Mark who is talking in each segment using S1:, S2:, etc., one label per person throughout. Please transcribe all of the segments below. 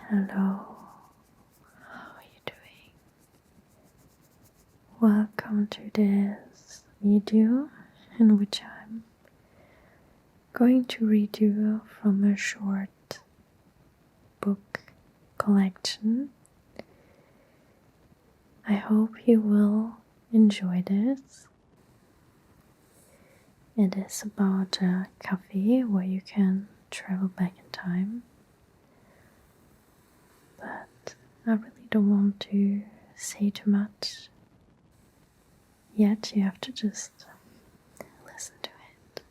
S1: Hello, how are you doing? Welcome to this video in which I'm going to read you from a short book collection. I hope you will enjoy this. It is about a cafe where you can travel back in time. But I really don't want to say too much yet. You have to just listen to it.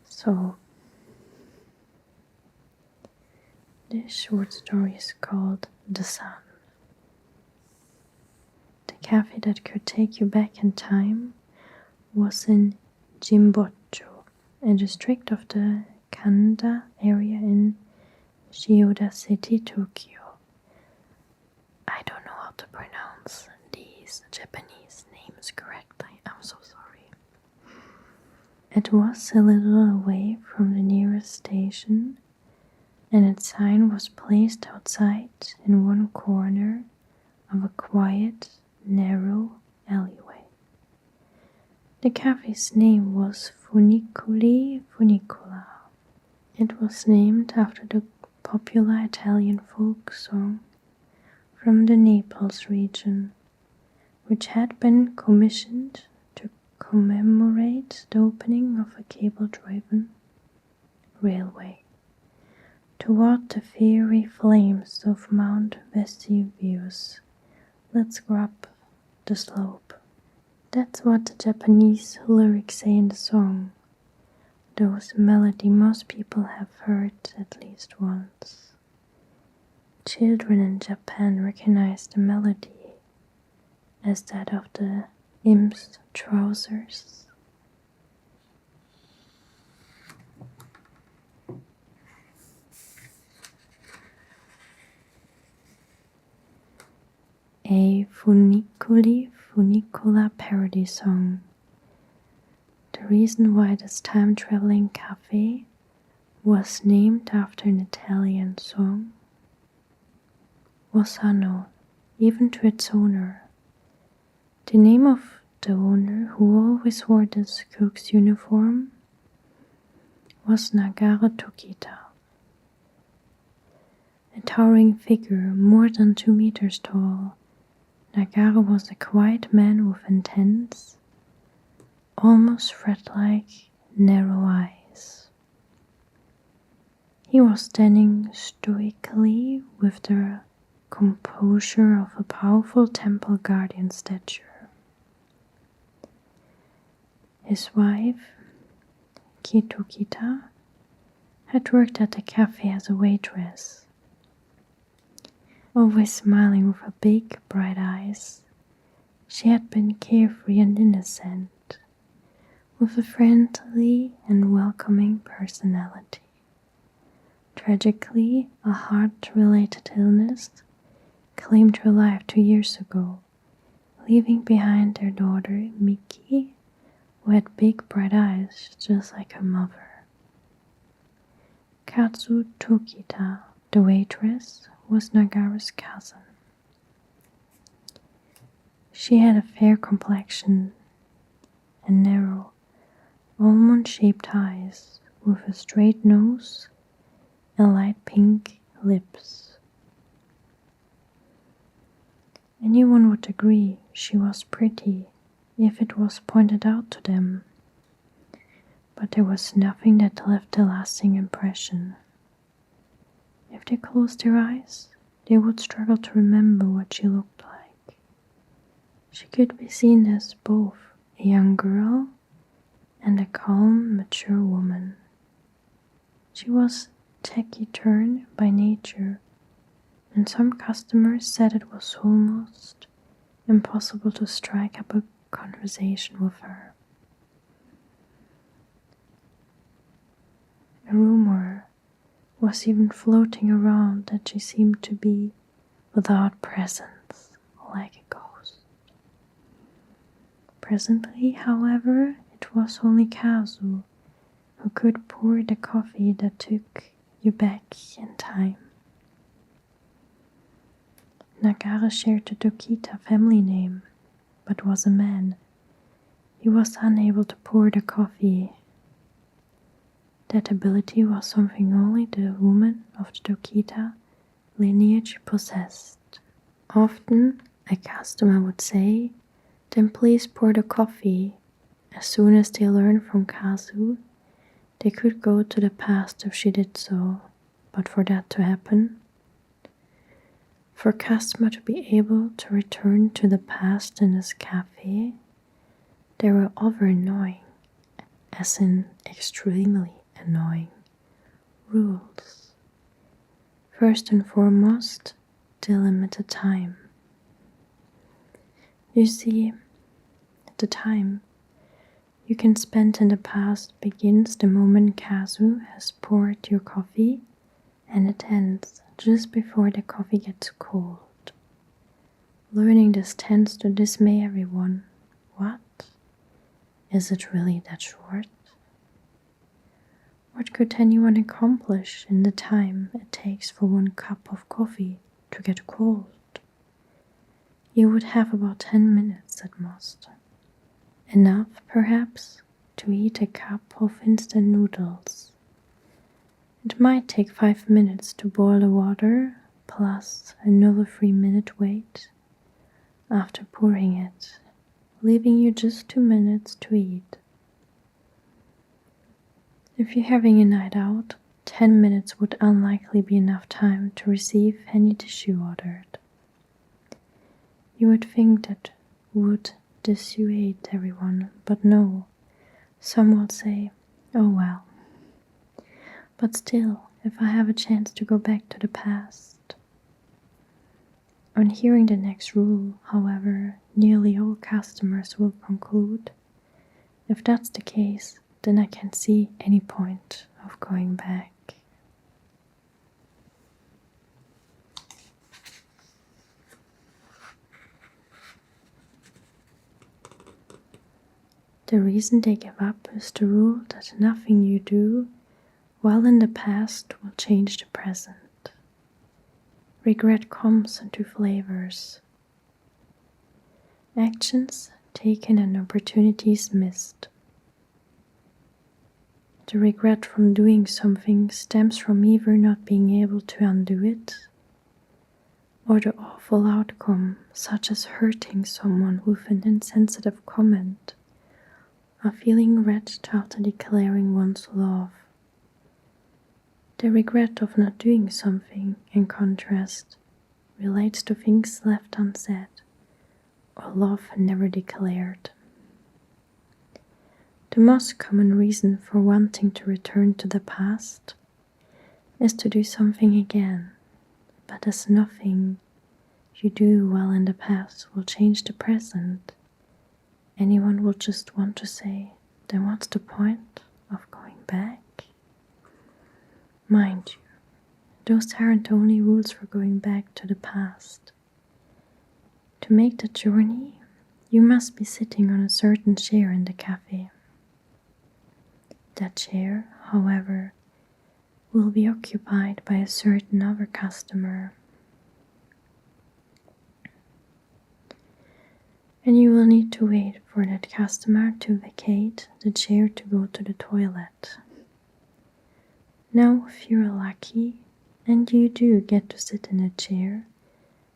S1: So, this short story is called The Sun. The cafe that could take you back in time was in Jimbocho, a district of the Kanda area in Chiyoda City, Tokyo. I don't know how to pronounce these Japanese names correctly. I'm so sorry. It was a little away from the nearest station, and its sign was placed outside in one corner of a quiet, narrow alleyway. The cafe's name was Funiculi Funicola. It was named after the popular Italian folk song from the Naples region, which had been commissioned to commemorate the opening of a cable-driven railway toward the fiery flames of Mount Vesuvius. Let's go up the slope. That's what the Japanese lyrics say in the song. Those melody most people have heard at least once. Children in Japan recognize the melody as that of the imp's trousers. A Funiculi Funicola parody song. The reason why this time-traveling cafe was named after an Italian song was unknown, even to its owner. The name of the owner, who always wore this cook's uniform, was Nagara Tokita. A towering figure, more than 2 meters tall, Nagara was a quiet man with intense, almost thread-like, narrow eyes. He was standing stoically with the composure of a powerful temple guardian stature. His wife, Kitokita, had worked at the cafe as a waitress, always smiling with her big, bright eyes. She had been carefree and innocent, with a friendly and welcoming personality. Tragically, a heart-related illness claimed her life 2 years ago, leaving behind their daughter, Miki, who had big bright eyes just like her mother. Katsu Tokita, the waitress, was Nagara's cousin. She had a fair complexion and narrow, almond-shaped eyes with a straight nose and light pink lips. Anyone would agree she was pretty if it was pointed out to them, but there was nothing that left a lasting impression. If they closed their eyes, they would struggle to remember what she looked like. She could be seen as both a young girl and a calm, mature woman. She was taciturn by nature, and some customers said it was almost impossible to strike up a conversation with her. A rumor was even floating around that she seemed to be without presence, like a ghost. Presently, however, it was only Kazu who could pour the coffee that took you back in time. Nagara shared the Dokita family name, but was a man. He was unable to pour the coffee. That ability was something only the woman of the Dokita lineage possessed. Often, a customer would say, "Then please pour the coffee." As soon as they learned from Kazu, they could go to the past if she did so. But for that to happen, for a customer to be able to return to the past in this cafe, there were other annoying, as in extremely annoying, rules. First and foremost, the limited time. You see, the time you can spend in the past begins the moment Kazu has poured your coffee, and it ends just before the coffee gets cold. Learning this tends to dismay everyone. What? Is it really that short? What could anyone accomplish in the time it takes for one cup of coffee to get cold? You would have about 10 minutes at most. Enough, perhaps, to eat a cup of instant noodles. It might take 5 minutes to boil the water, plus another 3-minute wait after pouring it, leaving you just 2 minutes to eat. If you're having a night out, 10 minutes would unlikely be enough time to receive any dish you ordered. You would think that would dissuade everyone, but no. Some would say, "Oh well." But still, if I have a chance to go back to the past. On hearing the next rule, however, nearly all customers will conclude, if that's the case, then I can't see any point of going back. The reason they give up is the rule that nothing you do while in the past will change the present. Regret comes in 2 flavors. Actions taken and opportunities missed. The regret from doing something stems from either not being able to undo it, or the awful outcome, such as hurting someone with an insensitive comment, or feeling wretched after declaring one's love. The regret of not doing something, in contrast, relates to things left unsaid, or love never declared. The most common reason for wanting to return to the past is to do something again, but as nothing you do while in the past will change the present, anyone will just want to say, "Then what's the point of going back?" Mind you, those aren't the only rules for going back to the past. To make the journey, you must be sitting on a certain chair in the cafe. That chair, however, will be occupied by a certain other customer. And you will need to wait for that customer to vacate the chair to go to the toilet. Now, if you're lucky and you do get to sit in a chair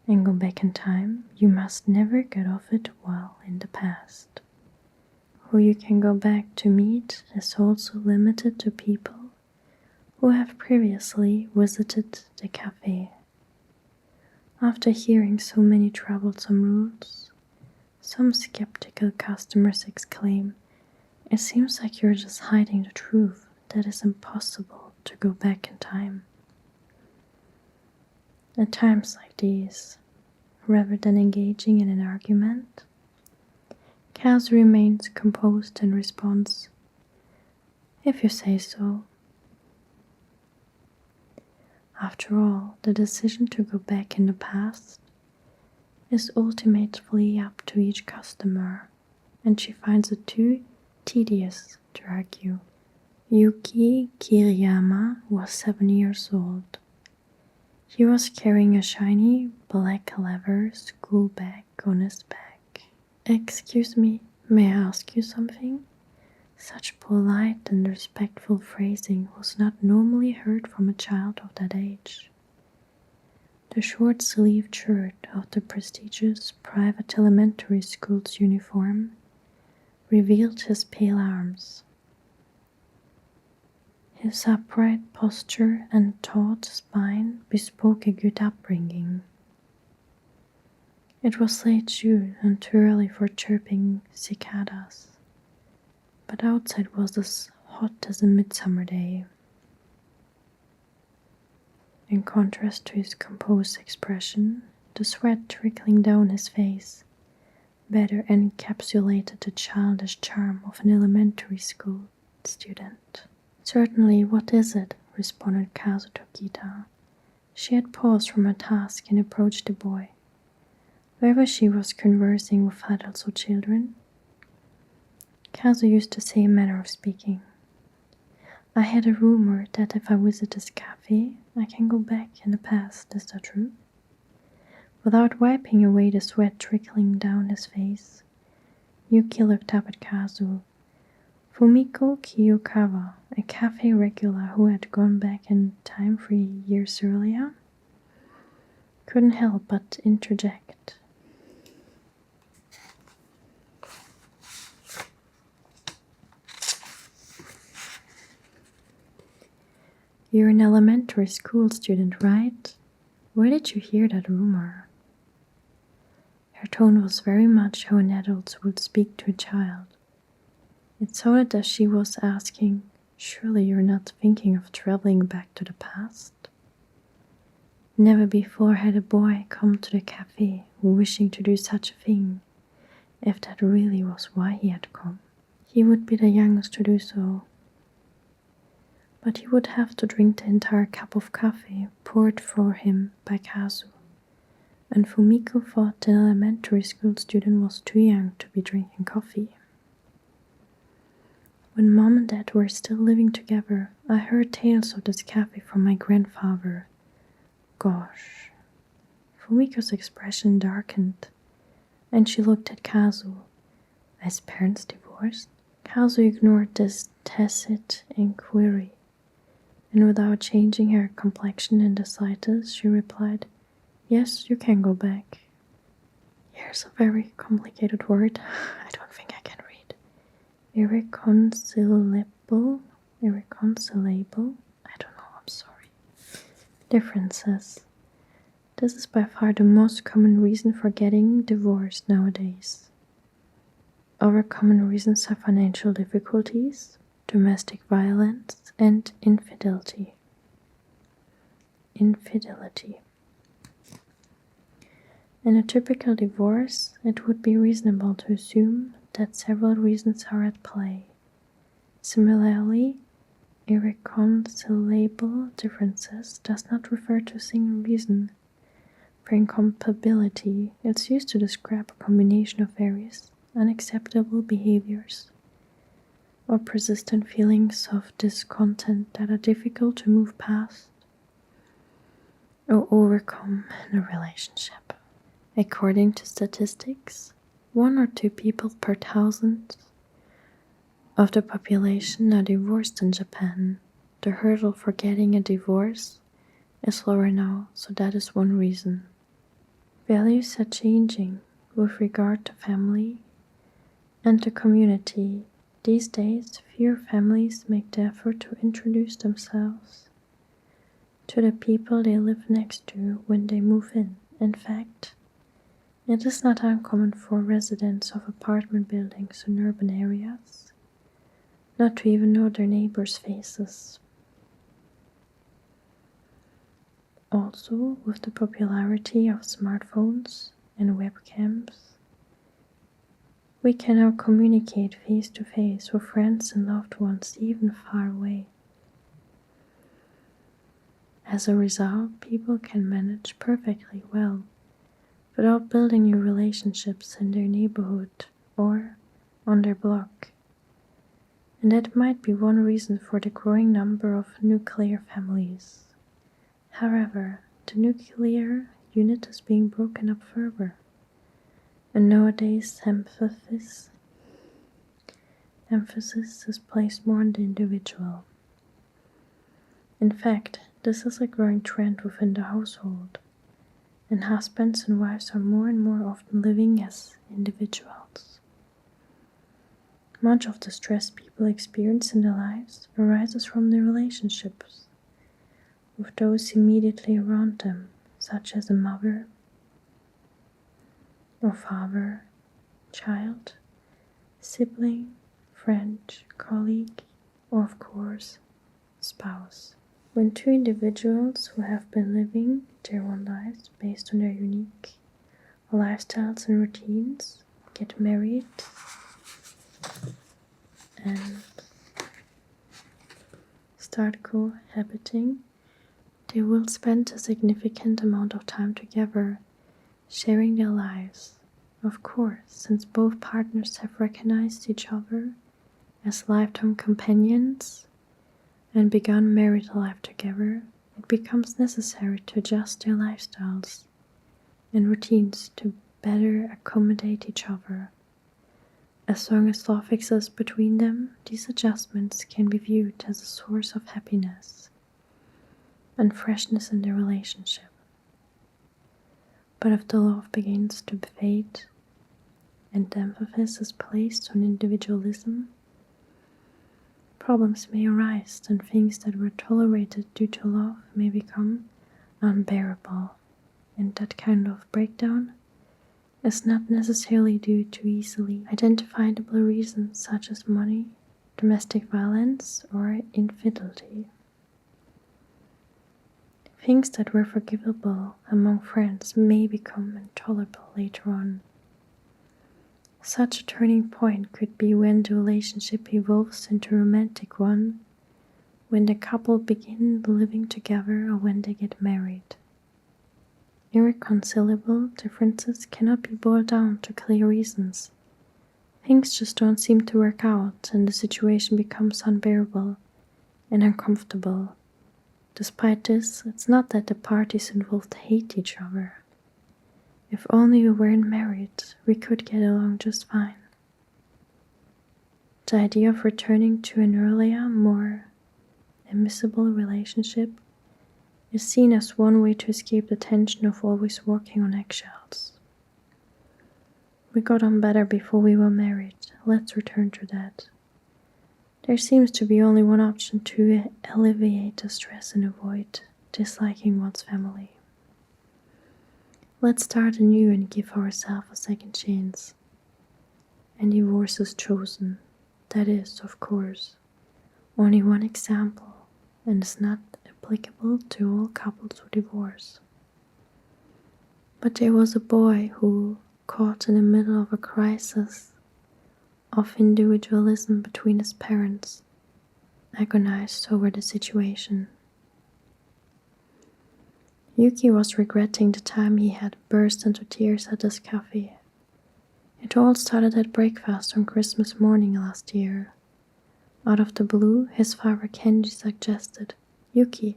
S1: and go back in time, you must never get off it while in the past. Who you can go back to meet is also limited to people who have previously visited the cafe. After hearing so many troublesome rules, some skeptical customers exclaim, "It seems like you're just hiding the truth. That is impossible to go back in time." At times like these, rather than engaging in an argument, Kaz remains composed and responds, "If you say so." After all, the decision to go back in the past is ultimately up to each customer, and she finds it too tedious to argue. Yuki Kiriyama was 7 years old. He was carrying a shiny black leather school bag on his back. "Excuse me, may I ask you something?" Such polite and respectful phrasing was not normally heard from a child of that age. The short-sleeved shirt of the prestigious private elementary school's uniform revealed his pale arms. His upright posture and taut spine bespoke a good upbringing. It was late June and too early for chirping cicadas, but outside was as hot as a midsummer day. In contrast to his composed expression, the sweat trickling down his face better encapsulated the childish charm of an elementary school student. "Certainly, what is it?" responded Kazu Tokita. She had paused from her task and approached the boy. Whether she was conversing with adults or children, Kazu used the same manner of speaking. "I had a rumor that if I visit this cafe, I can go back in the past. Is that true?" Without wiping away the sweat trickling down his face, Yuki looked up at Kazu. Fumiko Kiyokawa, a cafe regular who had gone back in time 3 years earlier, couldn't help but interject. "You're an elementary school student, right? Where did you hear that rumor?" Her tone was very much how an adult would speak to a child. It sounded as she was asking, "Surely you're not thinking of traveling back to the past?" Never before had a boy come to the cafe wishing to do such a thing, if that really was why he had come. He would be the youngest to do so. But he would have to drink the entire cup of coffee poured for him by Kazu, and Fumiko thought an elementary school student was too young to be drinking coffee. "When Mom and Dad were still living together, I heard tales of this cafe from my grandfather." Gosh. Fumiko's expression darkened, and she looked at Kazu. "His parents divorced?" Kazu ignored this tacit inquiry, and without changing her complexion in the slightest, she replied, "Yes, you can go back." Here's a very complicated word. I don't think I can read. Irreconcilable? I don't know, I'm sorry. Differences. This is by far the most common reason for getting divorced nowadays. Other common reasons are financial difficulties, domestic violence, and infidelity. In a typical divorce, it would be reasonable to assume that several reasons are at play. Similarly, irreconcilable differences does not refer to a single reason. For incompatibility, it's used to describe a combination of various unacceptable behaviors or persistent feelings of discontent that are difficult to move past or overcome in a relationship. According to statistics, 1 or 2 people per 1,000 of the population are divorced in Japan. The hurdle for getting a divorce is lower now, so that is one reason. Values are changing with regard to family and the community. These days, fewer families make the effort to introduce themselves to the people they live next to when they move in. In fact, it is not uncommon for residents of apartment buildings in urban areas not to even know their neighbors' faces. Also, with the popularity of smartphones and webcams, we can now communicate face-to-face with friends and loved ones even far away. As a result, people can manage perfectly well without building new relationships in their neighborhood or on their block. And that might be one reason for the growing number of nuclear families. However, the nuclear unit is being broken up further. And nowadays emphasis is placed more on the individual. In fact, this is a growing trend within the household, and husbands and wives are more and more often living as individuals. Much of the stress people experience in their lives arises from their relationships with those immediately around them, such as a mother or father, child, sibling, friend, colleague, or of course, spouse. When two individuals who have been living their own lives based on their unique lifestyles and routines get married and start cohabiting, they will spend a significant amount of time together, sharing their lives. Of course, since both partners have recognized each other as lifetime companions and begun married life together, it becomes necessary to adjust their lifestyles and routines to better accommodate each other. As long as love exists between them, these adjustments can be viewed as a source of happiness and freshness in the relationship. But if the love begins to fade and the emphasis is placed on individualism, problems may arise and things that were tolerated due to love may become unbearable. And that kind of breakdown is not necessarily due to easily identifiable reasons such as money, domestic violence, or infidelity. Things that were forgivable among friends may become intolerable later on. Such a turning point could be when the relationship evolves into a romantic one, when the couple begin living together, or when they get married. Irreconcilable differences cannot be boiled down to clear reasons. Things just don't seem to work out, and the situation becomes unbearable and uncomfortable. Despite this, it's not that the parties involved hate each other. If only we weren't married, we could get along just fine. The idea of returning to an earlier, more amicable relationship is seen as one way to escape the tension of always walking on eggshells. We got on better before we were married. Let's return to that. There seems to be only one option to alleviate the stress and avoid disliking one's family. Let's start anew and give ourselves a second chance. And divorce is chosen. That is, of course, only one example, and is not applicable to all couples who divorce. But there was a boy who, caught in the middle of a crisis of individualism between his parents, agonized over the situation. Yuki was regretting the time he had burst into tears at this cafe. It all started at breakfast on Christmas morning last year. Out of the blue, his father Kenji suggested, "Yuki,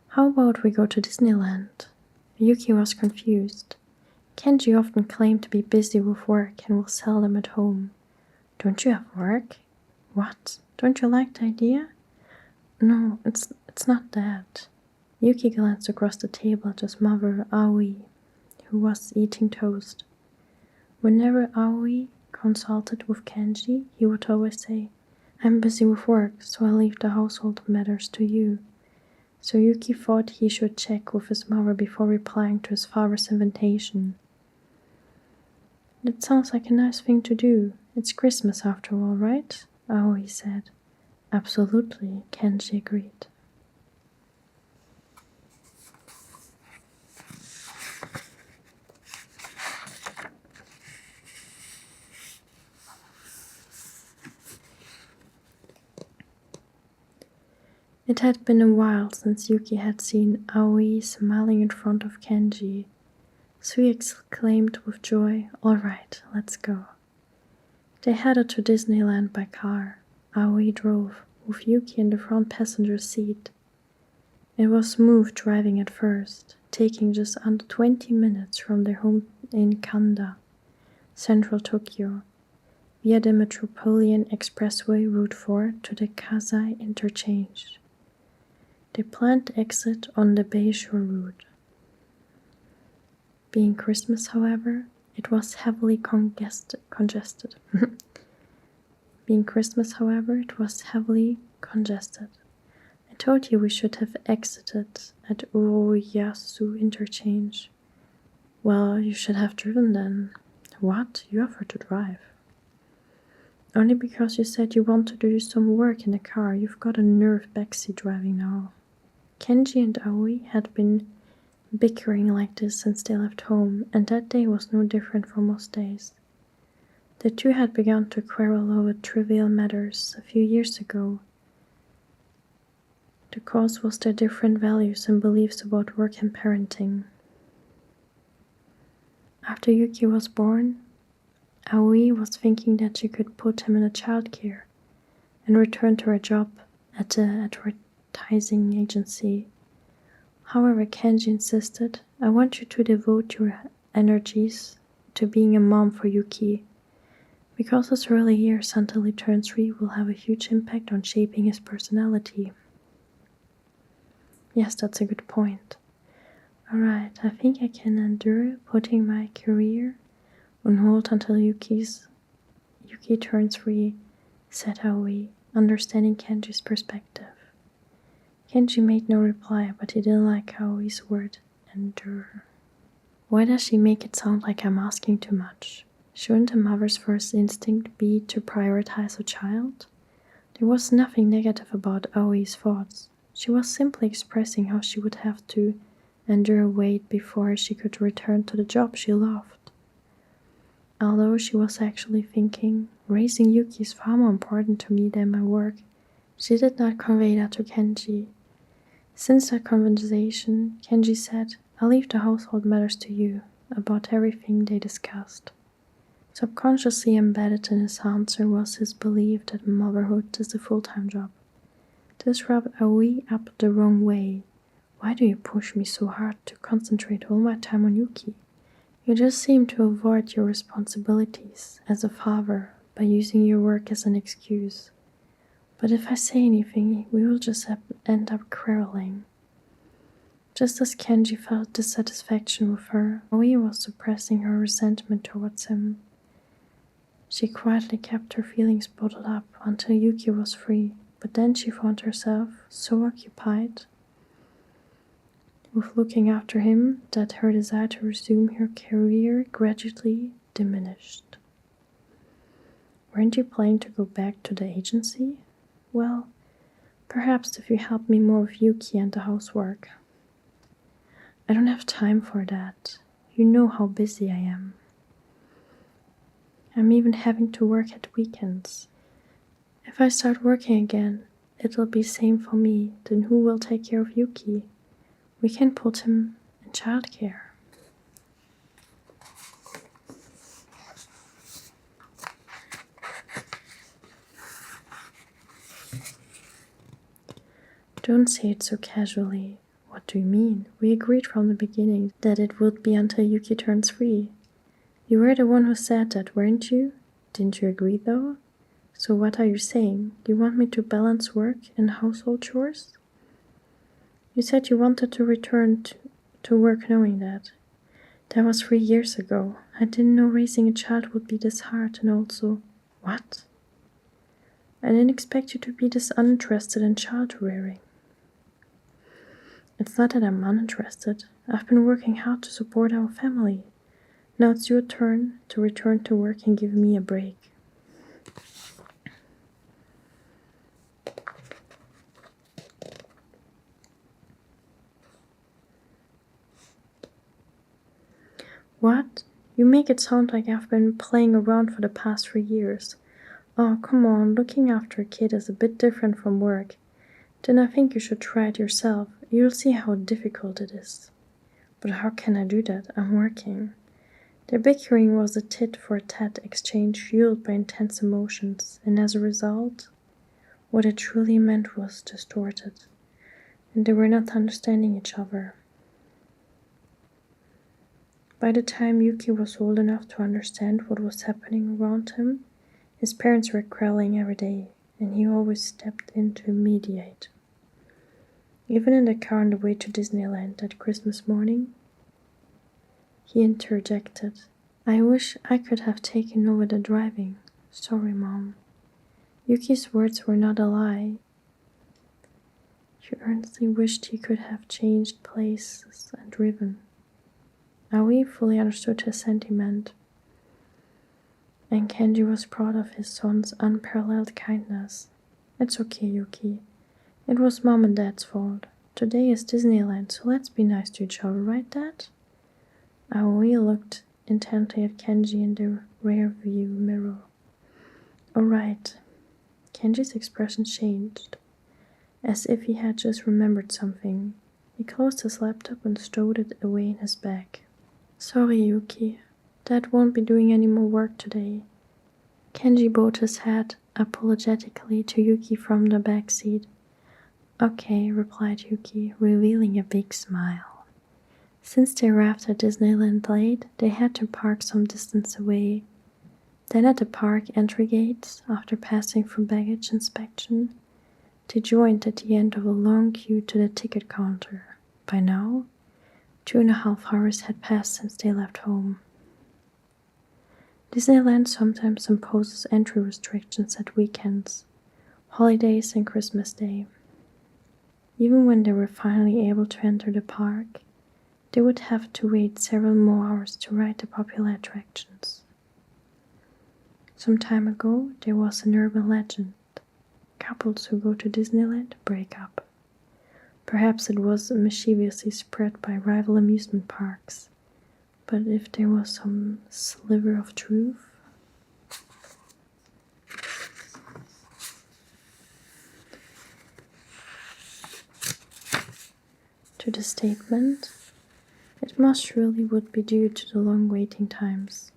S1: how about we go to Disneyland?" Yuki was confused. Kenji often claimed to be busy with work and was seldom at home. "Don't you have work?" "What? Don't you like the idea?" "No, it's not that." Yuki glanced across the table at his mother, Aoi, who was eating toast. Whenever Aoi consulted with Kenji, he would always say, "I'm busy with work, so I'll leave the household matters to you." So Yuki thought he should check with his mother before replying to his father's invitation. "That sounds like a nice thing to do. It's Christmas after all, right?" Aoi said. "Absolutely," Kenji agreed. It had been a while since Yuki had seen Aoi smiling in front of Kenji, so he exclaimed with joy, "All right, let's go." They headed to Disneyland by car. Aoi drove, with Yuki in the front passenger seat. It was smooth driving at first. taking just under 20 minutes from their home in Kanda, central Tokyo, via the Metropolitan Expressway Route 4 to the Kasai interchange. They planned to exit on the Bayshore route. Being Christmas, however, it was heavily congested. Being Christmas, however, it was heavily congested. I told you we should have exited at Uroyasu interchange. Well, you should have driven then. What? You offered to drive. Only because you said you wanted to do some work in the car. You've got a nerve backseat driving now. Kenji and Aoi had been bickering like this since they left home, and that day was no different from most days. The two had begun to quarrel over trivial matters a few years ago. The cause was their different values and beliefs about work and parenting. After Yuki was born, Aoi was thinking that she could put him in a childcare and return to her job at the advertising agency. However, Kenji insisted, I want you to devote your energies to being a mom for Yuki, because his early years until he turns 3 will have a huge impact on shaping his personality. Yes, that's a good point. Alright, I think I can endure putting my career on hold until Yuki turns 3, said Aoi, understanding Kenji's perspective. Kenji made no reply, but he didn't like Aoi's word, endure. Why does she make it sound like I'm asking too much? Shouldn't a mother's first instinct be to prioritize a child? There was nothing negative about Aoi's thoughts. She was simply expressing how she would have to endure wait before she could return to the job she loved. Although she was actually thinking, raising Yuki is far more important to me than my work, she did not convey that to Kenji. Since that conversation, Kenji said, I'll leave the household matters to you, about everything they discussed. Subconsciously embedded in his answer was his belief that motherhood is a full-time job. This rubbed Aoi up the wrong way. Why do you push me so hard to concentrate all my time on Yuki? You just seem to avoid your responsibilities as a father by using your work as an excuse. But if I say anything, we will just end up quarreling. Just as Kenji felt dissatisfaction with her, Aoi was suppressing her resentment towards him. She quietly kept her feelings bottled up until Yuki was 3, but then she found herself so occupied with looking after him that her desire to resume her career gradually diminished. Weren't you planning to go back to the agency? Well, perhaps if you help me more with Yuki and the housework. I don't have time for that. You know how busy I am. I'm even having to work at weekends. If I start working again, it'll be same for me. Then who will take care of Yuki? We can put him in childcare. Don't say it so casually. What do you mean? We agreed from the beginning that it would be until Yuki turns 3. You were the one who said that, weren't you? Didn't you agree though? So what are you saying? You want me to balance work and household chores? You said you wanted to return to work knowing that. That was 3 years ago. I didn't know raising a child would be this hard, and also... What? I didn't expect you to be this uninterested in child rearing. It's not that I'm uninterested. I've been working hard to support our family. Now it's your turn to return to work and give me a break. What? You make it sound like I've been playing around for the past 3 years. Oh, come on, looking after a kid is a bit different from work. Then I think you should try it yourself. You'll see how difficult it is. But how can I do that? I'm working. Their bickering was a tit-for-tat exchange fueled by intense emotions, and as a result, what it truly meant was distorted, and they were not understanding each other. By the time Yuki was old enough to understand what was happening around him, his parents were quarreling every day, and he always stepped in to mediate. Even in the car on the way to Disneyland that Christmas morning, he interjected, "I wish I could have taken over the driving. Sorry, Mom." Yuki's words were not a lie. He earnestly wished he could have changed places and driven. Aoi fully understood his sentiment, and Kenji was proud of his son's unparalleled kindness. "It's okay, Yuki. It was Mom and Dad's fault. Today is Disneyland, so let's be nice to each other, right, Dad?" Aoi looked intently at Kenji in the rear view mirror. "Alright." Kenji's expression changed, as if he had just remembered something. He closed his laptop and stowed it away in his bag. "Sorry, Yuki. Dad won't be doing any more work today." Kenji bowed his head apologetically to Yuki from the back seat. "Okay," replied Yuki, revealing a big smile. Since they arrived at Disneyland late, they had to park some distance away. Then at the park entry gates, after passing through baggage inspection, they joined at the end of a long queue to the ticket counter. By now, 2.5 hours had passed since they left home. Disneyland sometimes imposes entry restrictions at weekends, holidays, and Christmas Day. Even when they were finally able to enter the park, they would have to wait several more hours to ride the popular attractions. Some time ago, there was an urban legend. Couples who go to Disneyland break up. Perhaps it was mischievously spread by rival amusement parks, but if there was some sliver of truth, to the statement, it most surely would be due to the long waiting times.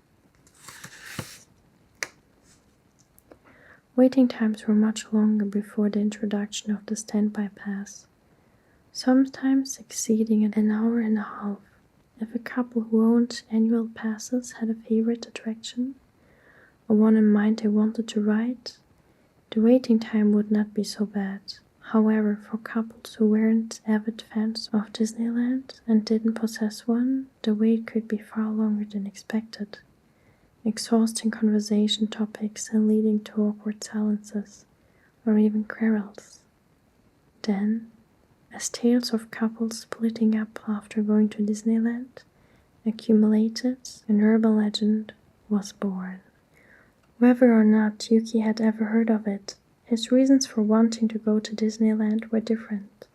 S1: Waiting times were much longer before the introduction of the standby pass, sometimes exceeding an hour and a half. If a couple who owned annual passes had a favorite attraction, or one in mind they wanted to ride, the waiting time would not be so bad. However, for couples who weren't avid fans of Disneyland and didn't possess one, the wait could be far longer than expected, exhausting conversation topics and leading to awkward silences, or even quarrels. Then, as tales of couples splitting up after going to Disneyland accumulated, an urban legend was born. Whether or not Yuki had ever heard of it, his reasons for wanting to go to Disneyland were different.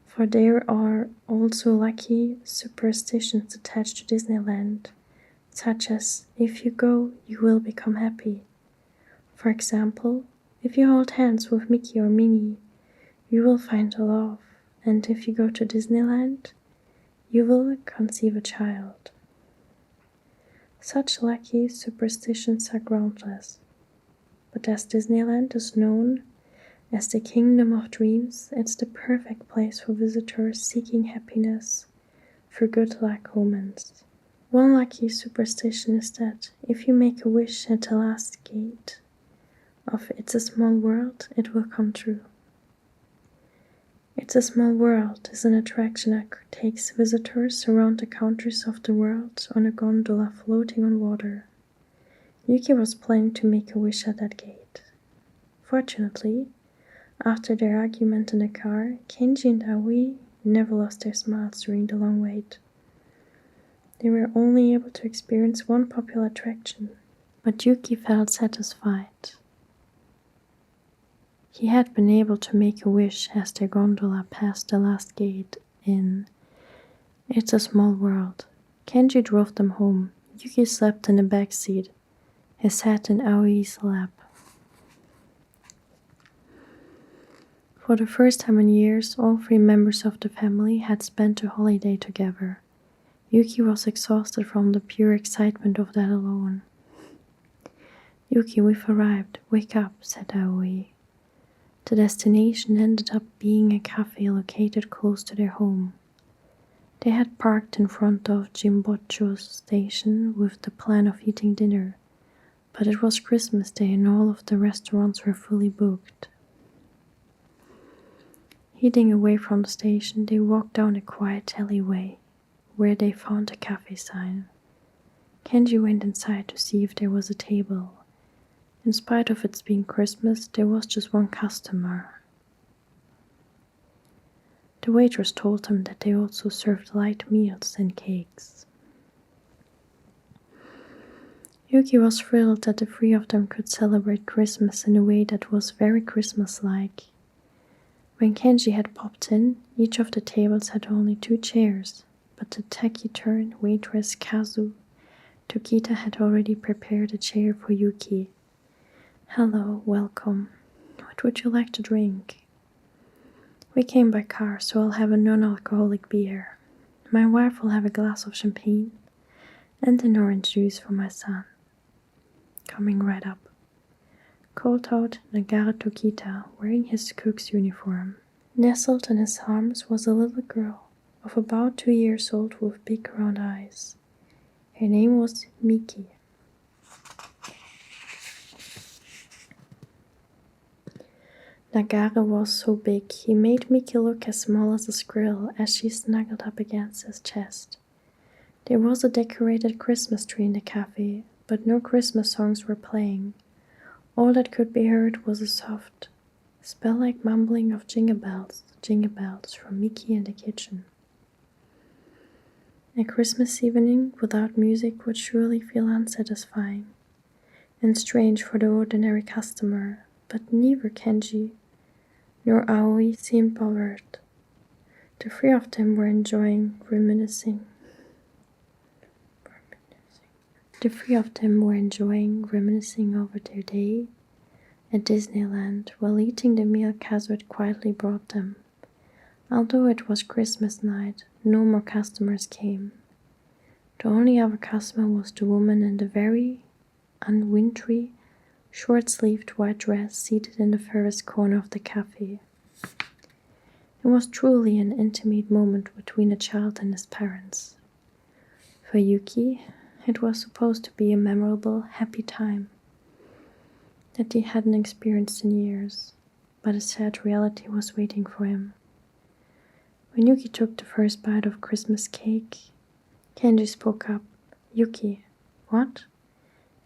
S1: For there are also lucky superstitions attached to Disneyland, such as, if you go, you will become happy. For example, if you hold hands with Mickey or Minnie, you will find love, and if you go to Disneyland, you will conceive a child. Such lucky superstitions are groundless, but as Disneyland is known as the Kingdom of Dreams, it's the perfect place for visitors seeking happiness through good luck omens. One lucky superstition is that if you make a wish at the last gate of It's a Small World, it will come true. It's a Small World is an attraction that takes visitors around the countries of the world on a gondola floating on water. Yuki was planning to make a wish at that gate. Fortunately, after their argument in the car, Kenji and Aoi never lost their smiles during the long wait. They were only able to experience one popular attraction, but Yuki felt satisfied. He had been able to make a wish as their gondola passed the last gate in It's a Small World. Kenji drove them home. Yuki slept in the back seat, his head in Aoi's lap. For the first time in years, all 3 members of the family had spent a holiday together. Yuki was exhausted from the pure excitement of that alone. "Yuki, we've arrived. Wake up," said Aoi. The destination ended up being a cafe located close to their home. They had parked in front of Jimbocho's station with the plan of eating dinner, but it was Christmas Day and all of the restaurants were fully booked. Heading away from the station, they walked down a quiet alleyway, where they found a cafe sign. Kenji went inside to see if there was a table. In spite of it being Christmas, there was just one customer. The waitress told him that they also served light meals and cakes. Yuki was thrilled that the three of them could celebrate Christmas in a way that was very Christmas-like. When Kenji had popped in, each of the tables had only 2 chairs, but the taciturn waitress Kazu Tokita had already prepared a chair for Yuki. "Hello, welcome. What would you like to drink?" "We came by car, so I'll have a non-alcoholic beer. My wife will have a glass of champagne and an orange juice for my son." Coming right up, called out Nagara Tokita, wearing his cook's uniform. Nestled in his arms was a little girl of about 2 years old with big round eyes. Her name was Miki. Nagara was so big, he made Miki look as small as a squirrel as she snuggled up against his chest. There was a decorated Christmas tree in the cafe, but no Christmas songs were playing. All that could be heard was a soft, spell-like mumbling of jingle bells from Miki in the kitchen. A Christmas evening without music would surely feel unsatisfying and strange for the ordinary customer, but neither Kenji nor Aoi seemed bothered. The 3 of them were enjoying reminiscing over their day at Disneyland while eating the meal Kazu had quietly brought them. Although it was Christmas night, no more customers came. The only other customer was the woman in the very unwintry, short-sleeved white dress seated in the furthest corner of the cafe. It was truly an intimate moment between a child and his parents. For Yuki, it was supposed to be a memorable, happy time that he hadn't experienced in years, but a sad reality was waiting for him. When Yuki took the first bite of Christmas cake, Kenji spoke up. "Yuki, what?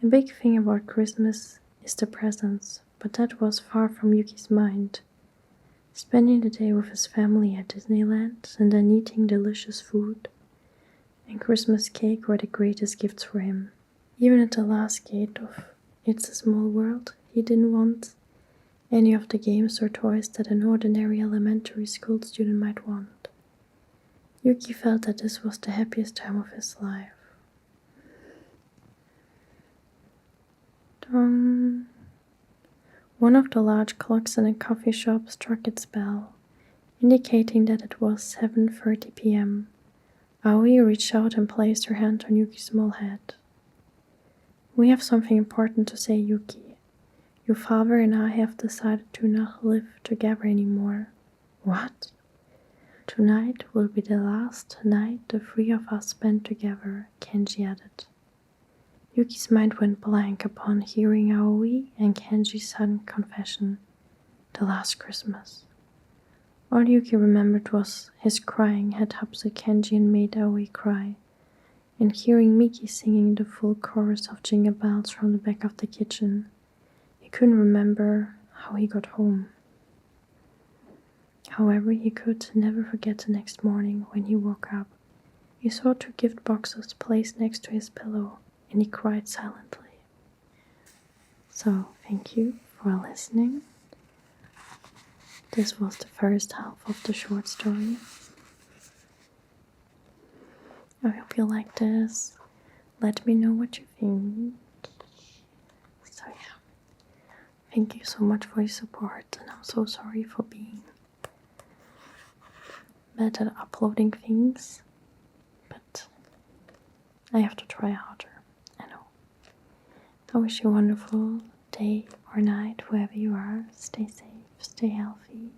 S1: A big thing about Christmas is the presents, but that was far from Yuki's mind. Spending the day with his family at Disneyland and then eating delicious food and Christmas cake were the greatest gifts for him. Even at the last gate of It's a Small World, he didn't want any of the games or toys that an ordinary elementary school student might want. Yuki felt that this was the happiest time of his life. Dong. One of the large clocks in a coffee shop struck its bell, indicating that it was 7:30 p.m. Aoi reached out and placed her hand on Yuki's small head. "We have something important to say, Yuki. Your father and I have decided to not live together anymore." "What?" "Tonight will be the last night the 3 of us spend together," Kenji added. Yuki's mind went blank upon hearing Aoi and Kenji's sudden confession. The last Christmas. All Yuki remembered was his crying had upset Kenji and made Aoi cry, and hearing Miki singing the full chorus of Jingle Bells from the back of the kitchen. He couldn't remember how he got home. However, he could never forget the next morning when he woke up. He saw 2 gift boxes placed next to his pillow, and he cried silently. So, thank you for listening. This was the first half of the short story. I hope you like this. Let me know what you think. So yeah, thank you so much for your support, and I'm so sorry for being bad at uploading things, but I have to try harder. I know. I wish you a wonderful day or night wherever you are. Stay safe, stay healthy,